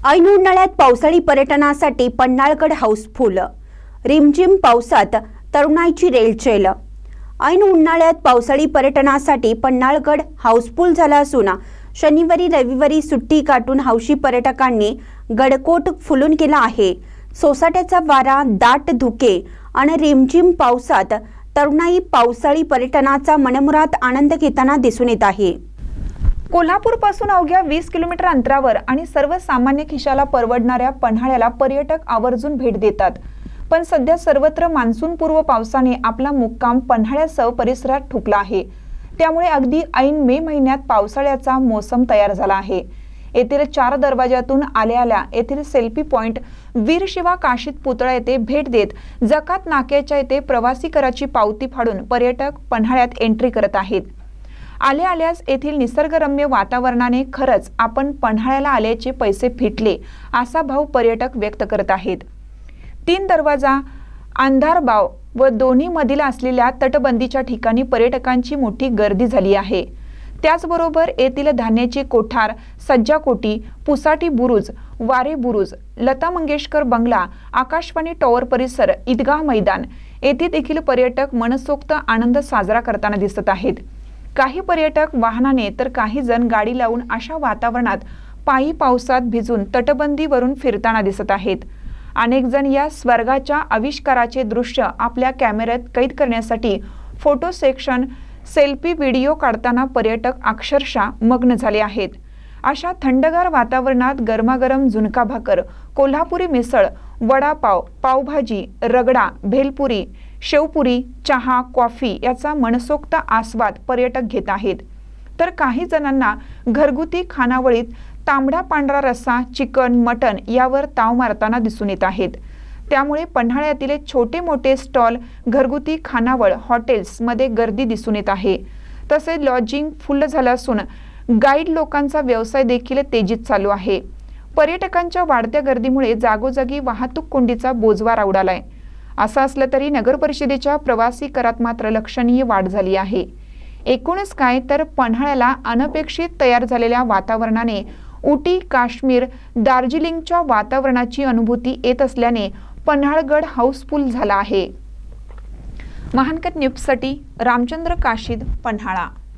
ऐन उन्हाळ्यात पावसाळी पर्यटनासाठी पन्हाळगड हाऊसफुल। रिमझिम पावसात तरुणाईची रेलचेल। ऐन उन्हाळ्यात पावसाळी पर्यटनासाठी पन्हाळगड हाऊसफुल झाला असून शनिवारी रविवारी सुट्टी काढून हौशी पर्यटकांनी गडकोट फुलून गेला आहे। सोसाट्याचा वारा, दाट धुके आणि रिमझिम पावसात तरुणाई पावसाळी पर्यटनाचा मनमुराद आनंद घेताना दिसून येत आहे। कोल्हापूर पासून अवघ्या 20 किलोमीटर अंतरावर आणि सर्वसामान्य खिशाला परवडणाऱ्या पन्हाळ्याला पर्यटक आवर्जून भेट देतात। पण सध्या सर्वत्र मान्सूनपूर्व पावसाने आपला मुक्काम पन्हाळ्यासह परिसरात ठोकला आहे। त्यामुळे अगदी ऐन मे महिन्यात पावसाळ्याचा मोसम तयार झाला आहे। येथील 4 दरवाजातून आल्या येथील सेल्फी पॉइंट वीरशिवा काशीद पुतळा येथे भेट देत जकात नाक्याच्या येथे प्रवासी कराची पावती फाडून पर्यटक पन्हाळ्यात एंट्री करत आहेत। आल्यास येथील निसर्गरम्य वातावरणाने खरंच आपण पन्हाळ्याला आल्याचे पैसे फिटले असा भाव पर्यटक व्यक्त करत आहेत। 3 दरवाजा, अंधारबाव व दोन्ही मधील असलेल्या तटबंदीच्या ठिकाणी पर्यटकांची मोठी गर्दी झाली आहे। त्याचबरोबर येथील धान्याची कोठार, सज्जाकोटी, पुसाटी बुरुज, वारे बुरुज, लता मंगेशकर बंगला, आकाशवाणी टॉवर परिसर, ईदगाह मैदान येथे देखील पर्यटक मनसोक्त आनंद साजरा करताना दिसत आहेत। काही पर्यटक वाहनाने तर काही जण गाडी लावून अशा वातावरणात पायी पावसात भिजून तटबंदीवरून फिरताना दिसत आहेत। अनेक जण या स्वर्गाच्या आविष्काराचे दृश्य आपल्या कॅमेऱ्यात कैद करण्यासाठी फोटो सेक्शन, सेल्फी व्हिडिओ काढताना पर्यटक अक्षरशः मग्न झाले आहेत। अशा थंडगार वातावरणात गरमागरम झुणका भाकर, कोल्हापुरी मिसळ, वडापाव, पावभाजी, रगडा, भेलपुरी, शेवपुरी, चहा, कॉफी याचा मनसोक्त आस्वाद पर्यटक घेत आहेत। तर काही जणांना घरगुती खानावळीत तांबडा पांढरा रस्सा, चिकन, मटन यावर ताव मारताना दिसून येत आहेत। त्यामुळे पन्हाळ्यातील छोटे मोठे स्टॉल, घरगुती खानावळ, हॉटेल्स मध्ये गर्दी दिसून येत आहे। तसेच लॉजिंग फुल झालं असून गाईड लोकांचा व्यवसाय देखील तेजीत चालू आहे। पर्यटकांच्या वाढत्या गर्दीमुळे जागोजागी वाहतूक कोंडीचा बोजवार उडालाय। असं असलं तरी नगर परिषदेच्या प्रवासी करात मात्र लक्षणीय वाढ झाली आहे। एकूणच काय तर पन्हाळ्याला अनपेक्षित तयार झालेल्या वातावरणाने उटी, काश्मीर, दार्जिलिंगच्या वातावरणाची अनुभूती येत असल्याने पन्हाळगड हाऊसफुल झाला आहे। महानकर न्यूजसाठी रामचंद्र काशीद, पन्हाळा।